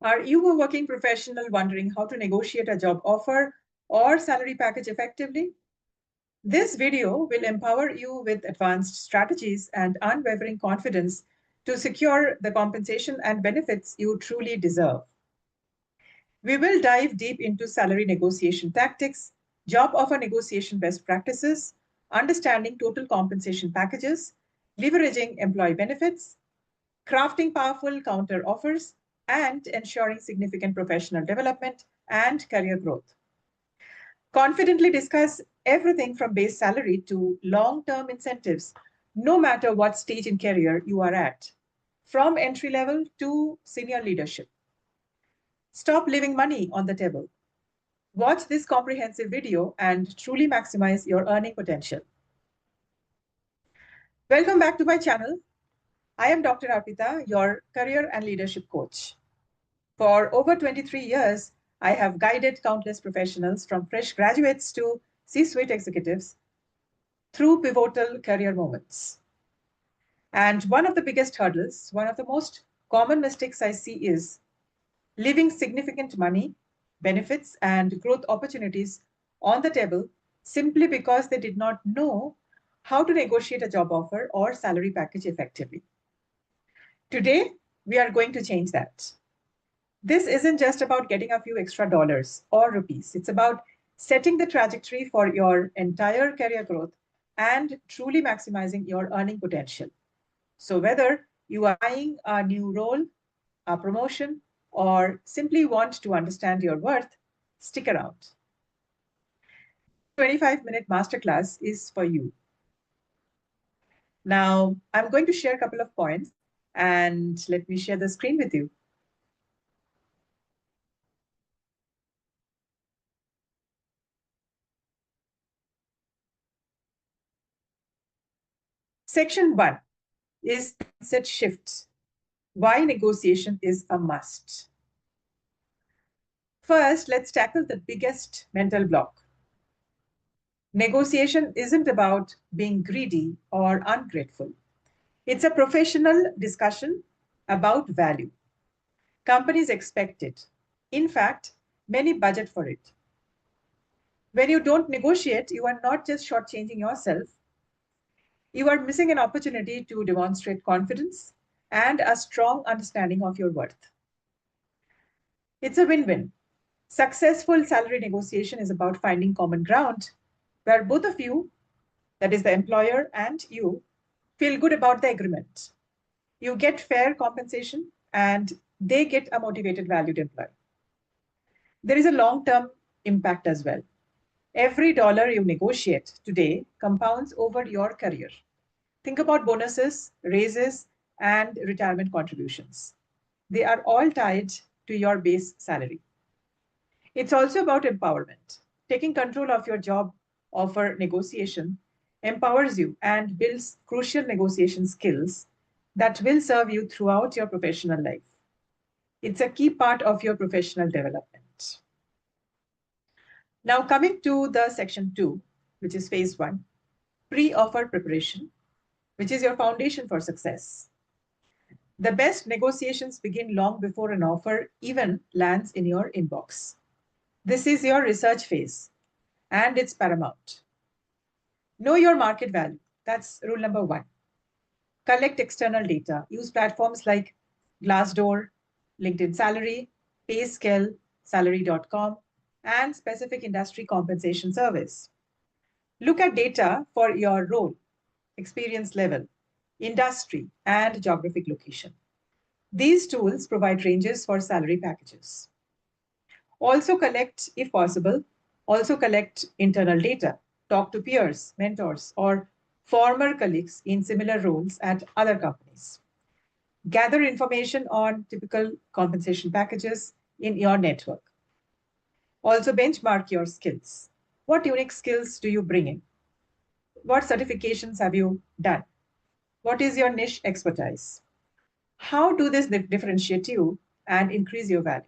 Are you a working professional wondering how to negotiate a job offer or salary package effectively? This video will empower you with advanced strategies and unwavering confidence to secure the compensation and benefits you truly deserve. We will dive deep into salary negotiation tactics, job offer negotiation best practices, understanding total compensation packages, leveraging employee benefits, crafting powerful counter offers, and ensuring significant professional development and career growth. Confidently discuss everything from base salary to long term incentives, no matter what stage in career you are at, from entry level to senior leadership. Stop leaving money on the table. Watch this comprehensive video and truly maximize your earning potential. Welcome back to my channel. I am Dr. Arpita, your career and leadership coach. For over 23 years, I have guided countless professionals from fresh graduates to C suite executives through pivotal career moments. And one of the biggest hurdles, one of the most common mistakes I see is leaving significant money, benefits, and growth opportunities on the table simply because they did not know how to negotiate a job offer or salary package effectively. Today, we are going to change that. This isn't just about getting a few extra dollars or rupees. It's about setting the trajectory for your entire career growth and truly maximizing your earning potential. So, whether you are eyeing a new role, a promotion, or simply want to understand your worth, stick around. 25-minute masterclass is for you. Now, I'm going to share a couple of points and let me share the screen with you. Section 1 is mindset shift. Why negotiation is a must. First, let's tackle the biggest mental block. Negotiation isn't about being greedy or ungrateful. It's a professional discussion about value. Companies expect it. In fact, many budget for it. When you don't negotiate, you are not just shortchanging yourself, you are missing an opportunity to demonstrate confidence and a strong understanding of your worth. It's a win win. Successful salary negotiation is about finding common ground where both of you, that is the employer and you, feel good about the agreement. You get fair compensation and they get a motivated, valued employee. There is a long term impact as well. Every dollar you negotiate today compounds over your career. Think about bonuses, raises, and retirement contributions. They are all tied to your base salary. It's also about empowerment. Taking control of your job offer negotiation empowers you and builds crucial negotiation skills that will serve you throughout your professional life. It's a key part of your professional development. Now, coming to the section 2, which is phase 1, pre offer preparation, which is your foundation for success. The best negotiations begin long before an offer even lands in your inbox. This is your research phase, and it's paramount. Know your market value. That's rule number 1. Collect external data. Use platforms like Glassdoor, LinkedIn Salary, PayScale, Salary.com, and specific industry compensation service. Look at data for your role, experience level, industry, and geographic location. These tools provide ranges for salary packages. Also collect, if possible, also collect internal data. Talk to peers, mentors, or former colleagues in similar roles at other companies. Gather information on typical compensation packages in your network. Also benchmark your skills. What unique skills do you bring in? What certifications have you done? What is your niche expertise? How do this differentiate you and increase your value?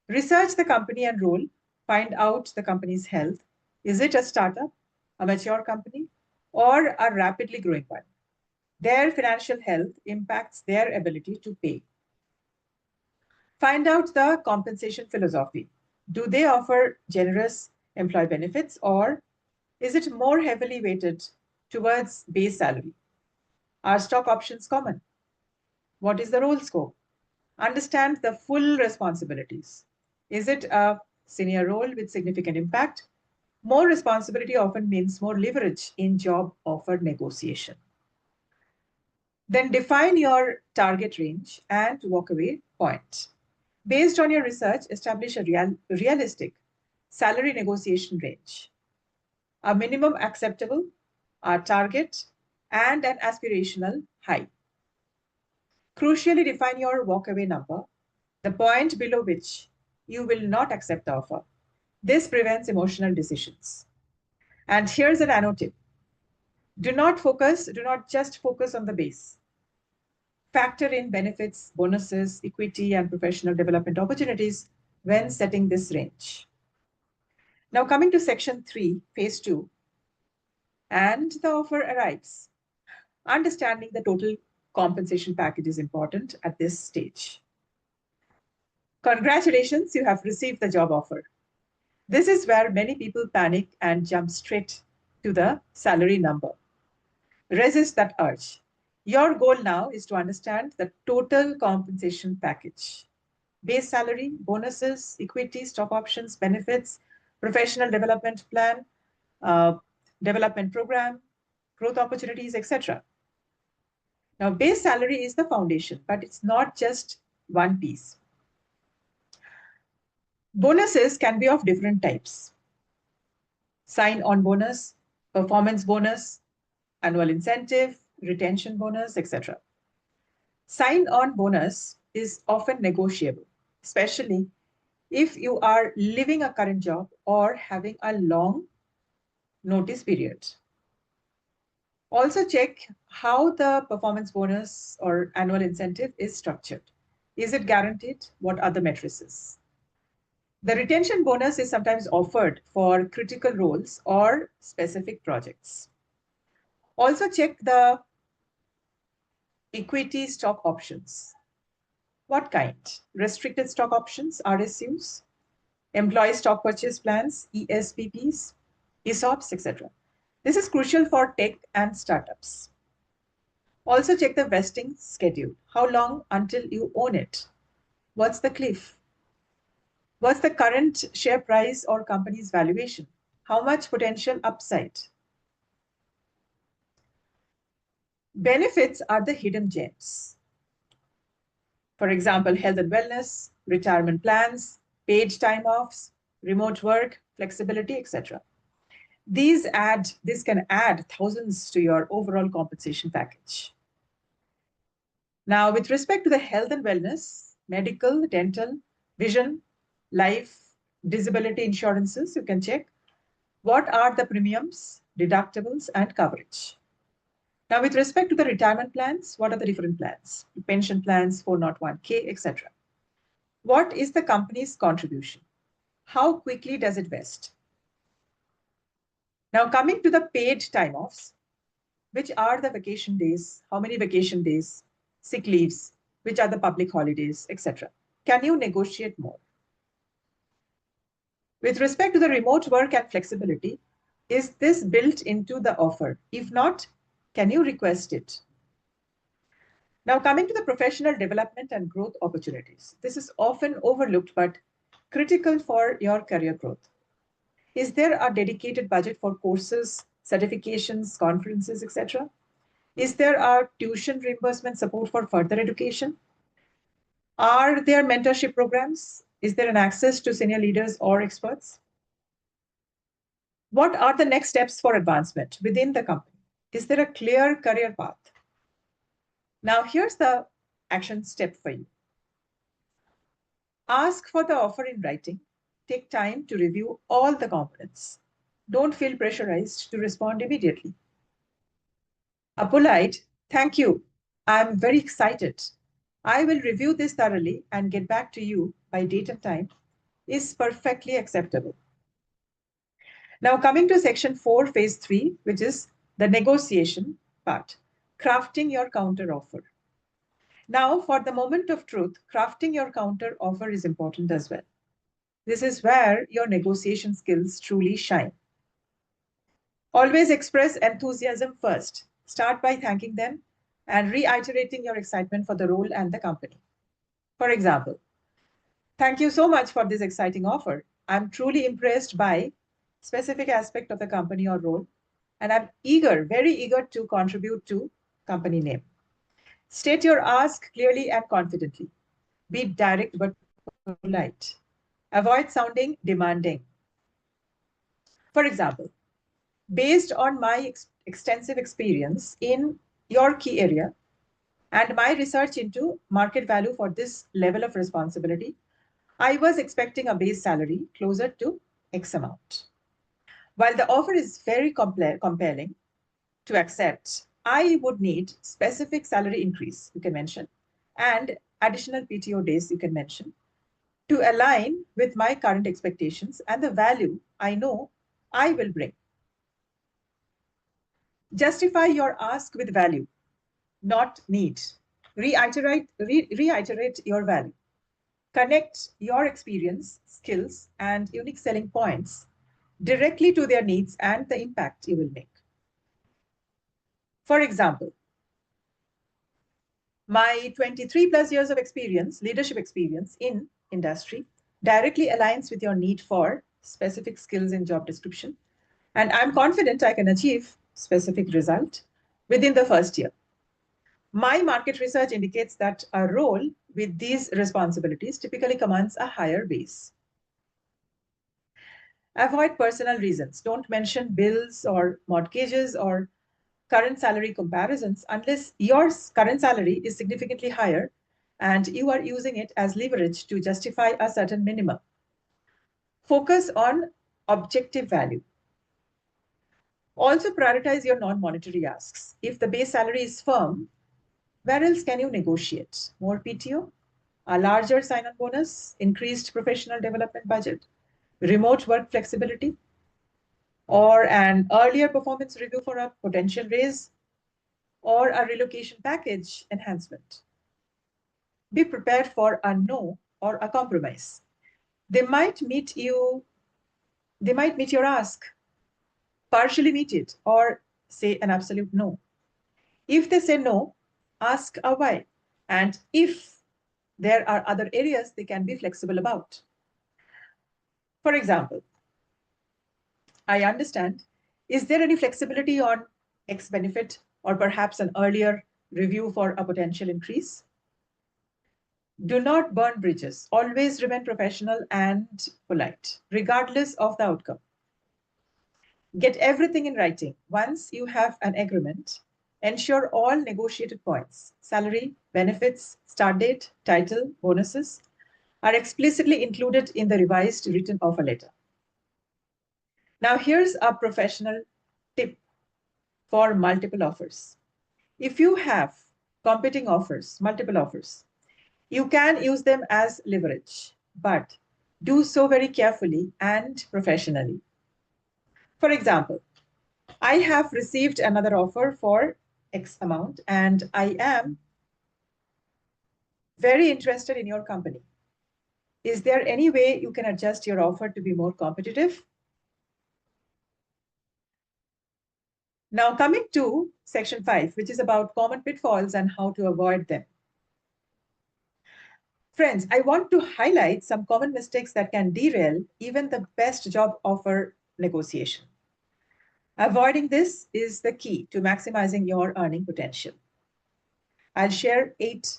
Research the company and role, find out the company's health. Is it a startup, a mature company, or a rapidly growing one? Their financial health impacts their ability to pay. Find out the compensation philosophy. Do they offer generous employee benefits, or is it more heavily weighted towards base salary? Are stock options common? What is the role scope? Understand the full responsibilities. Is it a senior role with significant impact? More responsibility often means more leverage in job offer negotiation. Then define your target range and walkaway point. Based on your research, establish a realistic salary negotiation range, a minimum acceptable, a target, and an aspirational high. Crucially, define your walkaway number, the point below which you will not accept the offer. This prevents emotional decisions. And here's an anno tip. Do not just focus on the base. Factor in benefits, bonuses, equity, and professional development opportunities when setting this range. Now, coming to section 3, phase 2, and the offer arrives. Understanding the total compensation package is important at this stage. Congratulations, you have received the job offer. This is where many people panic and jump straight to the salary number. Resist that urge. Your goal now is to understand the total compensation package: base salary, bonuses, equity, stock options, benefits, professional development plan, uh, development program, growth opportunities, etc. Now, base salary is the foundation, but it's not just one piece. Bonuses can be of different types: sign on bonus, performance bonus, annual incentive, retention bonus, etc. Sign on bonus is often negotiable, especially if you are leaving a current job or having a long notice period. Also, check how the performance bonus or annual incentive is structured. Is it guaranteed? What are the matrices? The retention bonus is sometimes offered for critical roles or specific projects. Also, check the equity stock options. What kind? Restricted stock options, RSUs, employee stock purchase plans, ESPPs, ESOPs, etc. This is crucial for tech and startups. Also, check the vesting schedule. How long until you own it? What's the cliff? What's the current share price or company's valuation? How much potential upside? Benefits are the hidden gems. For example, health and wellness, retirement plans, paid time offs, remote work, flexibility, etc. This can add thousands to your overall compensation package. Now, with respect to the health and wellness, medical, dental, vision, life, disability insurances, you can check what are the premiums, deductibles, and coverage. Now, with respect to the retirement plans, what are the different plans? Pension plans, 401k, etc. What is the company's contribution? How quickly does it vest? Now, coming to the paid time offs, which are the vacation days, how many vacation days, sick leaves, which are the public holidays, etc. Can you negotiate more? With respect to the remote work and flexibility, is this built into the offer? If not, can you request it? Now, coming to the professional development and growth opportunities, this is often overlooked but critical for your career growth. Is there a dedicated budget for courses, certifications, conferences, etc.? Is there a tuition reimbursement support for further education? Are there mentorship programs? Is there an access to senior leaders or experts? What are the next steps for advancement within the company? Is there a clear career path? Now, here's the action step for you. Ask for the offer in writing. Take time to review all the components. Don't feel pressurized to respond immediately. A polite, thank you, I'm very excited. I will review this thoroughly and get back to you by date and time is perfectly acceptable. Now, coming to section 4, phase 3, which is the negotiation part, crafting your counter offer. Now, for the moment of truth, crafting your counter offer is important as well. This is where your negotiation skills truly shine. Always express enthusiasm first. Start by thanking them and reiterating your excitement for the role and the company. For example, thank you so much for this exciting offer. I'm truly impressed by specific aspect of the company or role, and I'm eager, very eager to contribute to company name. State your ask clearly and confidently. Be direct but polite. Avoid sounding demanding. For example, based on my extensive experience in your key area and my research into market value for this level of responsibility, I was expecting a base salary closer to X amount. While the offer is very compelling to accept, I would need specific salary increase, you can mention, and additional PTO days, you can mention, to align with my current expectations and the value I know I will bring. Justify your ask with value, not need. Reiterate your value. Connect your experience, skills, and unique selling points directly to their needs and the impact you will make. For example, my 23 plus years of experience, leadership experience in industry, directly aligns with your need for specific skills in job description. And I'm confident I can achieve specific result within the first year. My market research indicates that a role with these responsibilities typically commands a higher base. Avoid personal reasons. Don't mention bills or mortgages or current salary comparisons unless your current salary is significantly higher and you are using it as leverage to justify a certain minimum. Focus on objective value. Also prioritize your non-monetary asks. If the base salary is firm, where else can you negotiate? More PTO, a larger sign-on bonus, increased professional development budget, remote work flexibility, or an earlier performance review for a potential raise, or a relocation package enhancement. Be prepared for a no or a compromise. They might meet you, they might meet your ask, partially meet it, or say an absolute no. If they say no, ask a why. And if there are other areas they can be flexible about. For example, I understand, is there any flexibility on X benefit or perhaps an earlier review for a potential increase? Do not burn bridges. Always remain professional and polite, regardless of the outcome. Get everything in writing. Once you have an agreement, ensure all negotiated points, salary, benefits, start date, title, bonuses, are explicitly included in the revised written offer letter. Now, here's a professional tip for multiple offers. If you have competing offers, multiple offers, you can use them as leverage, but do so very carefully and professionally. For example, I have received another offer for X amount and I am very interested in your company. Is there any way you can adjust your offer to be more competitive? Now, coming to section 5, which is about common pitfalls and how to avoid them. Friends, I want to highlight some common mistakes that can derail even the best job offer negotiation. Avoiding this is the key to maximizing your earning potential. I'll share 8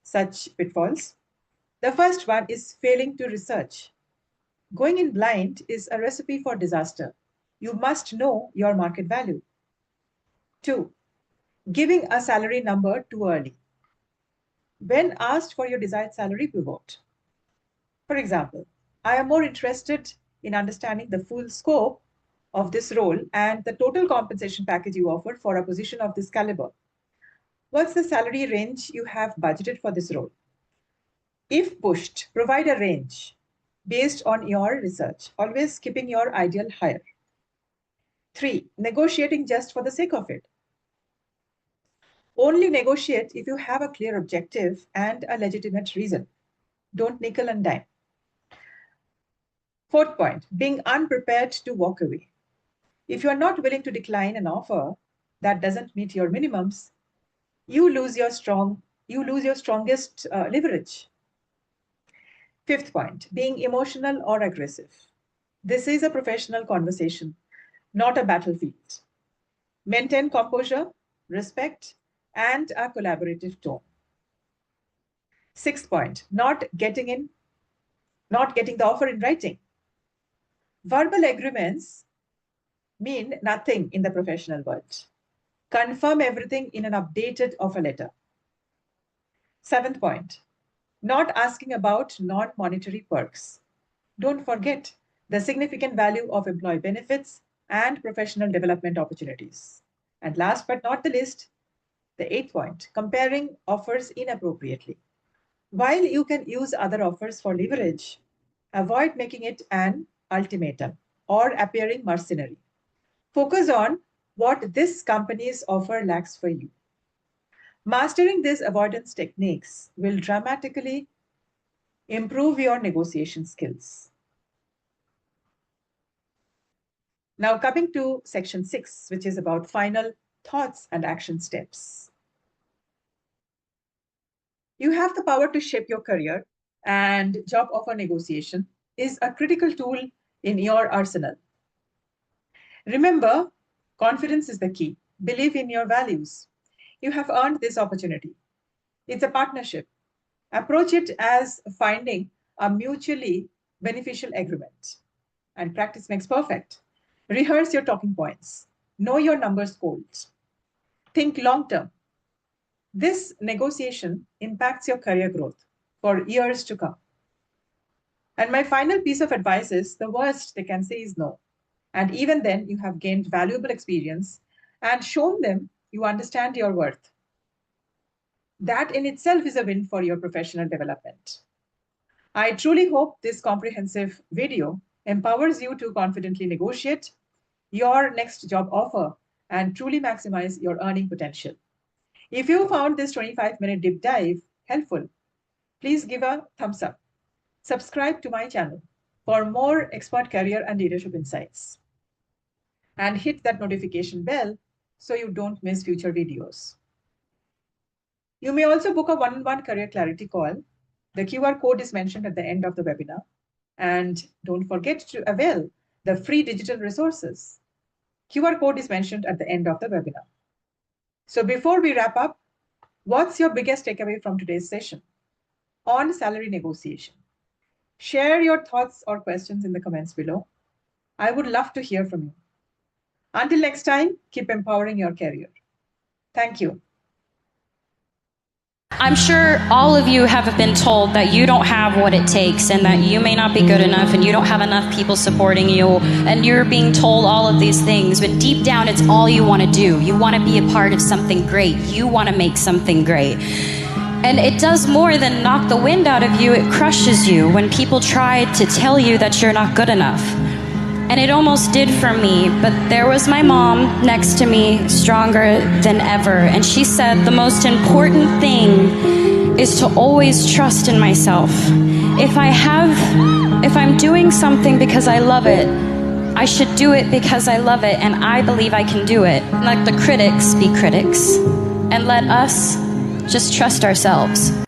such pitfalls. The first one is failing to research. Going in blind is a recipe for disaster. You must know your market value. 2, giving a salary number too early. When asked for your desired salary, pivot. For example, I am more interested in understanding the full scope of this role and the total compensation package you offer for a position of this caliber. What's the salary range you have budgeted for this role? If pushed, provide a range based on your research, always keeping your ideal higher. 3, negotiating just for the sake of it. Only negotiate if you have a clear objective and a legitimate reason. Don't nickel and dime. Fourth point, being unprepared to walk away. If you are not willing to decline an offer that doesn't meet your minimums, you lose your strongest leverage. Fifth point, being emotional or aggressive. This is a professional conversation, not a battlefield. Maintain composure, respect, and a collaborative tone. Sixth point, not getting the offer in writing. Verbal agreements mean nothing in the professional world. Confirm everything in an updated offer letter. Seventh point, not asking about non-monetary perks. Don't forget the significant value of employee benefits and professional development opportunities. And last but not the least, the eighth point, comparing offers inappropriately. While you can use other offers for leverage, avoid making it an ultimatum or appearing mercenary. Focus on what this company's offer lacks for you. Mastering these avoidance techniques will dramatically improve your negotiation skills. Now, coming to section 6, which is about final thoughts and action steps. You have the power to shape your career, and job offer negotiation is a critical tool in your arsenal. Remember, confidence is the key. Believe in your values. You have earned this opportunity. It's a partnership. Approach it as finding a mutually beneficial agreement. And practice makes perfect. Rehearse your talking points. Know your numbers cold. Think long term. This negotiation impacts your career growth for years to come. And my final piece of advice is the worst they can say is no. And even then, you have gained valuable experience and shown them you understand your worth. That in itself is a win for your professional development. I truly hope this comprehensive video empowers you to confidently negotiate your next job offer and truly maximize your earning potential. If you found this 25-minute deep dive helpful, please give a thumbs up. Subscribe to my channel for more expert career and leadership insights. And hit that notification bell so you don't miss future videos. You may also book a one-on-one career clarity call. The QR code is mentioned at the end of the webinar. And don't forget to avail the free digital resources. QR code is mentioned at the end of the webinar. So before we wrap up, what's your biggest takeaway from today's session on salary negotiation? Share your thoughts or questions in the comments below. I would love to hear from you. Until next time, keep empowering your career. Thank you. I'm sure all of you have been told that you don't have what it takes and that you may not be good enough and you don't have enough people supporting you and you're being told all of these things, but deep down it's all you want to do. You want to be a part of something great. You want to make something great. And it does more than knock the wind out of you. It crushes you when people try to tell you that you're not good enough. And it almost did for me, but there was my mom next to me, stronger than ever. And she said the most important thing is to always trust in myself. If I'm doing something because I love it, I should do it because I love it and I believe I can do it. Let the critics be critics and let us just trust ourselves.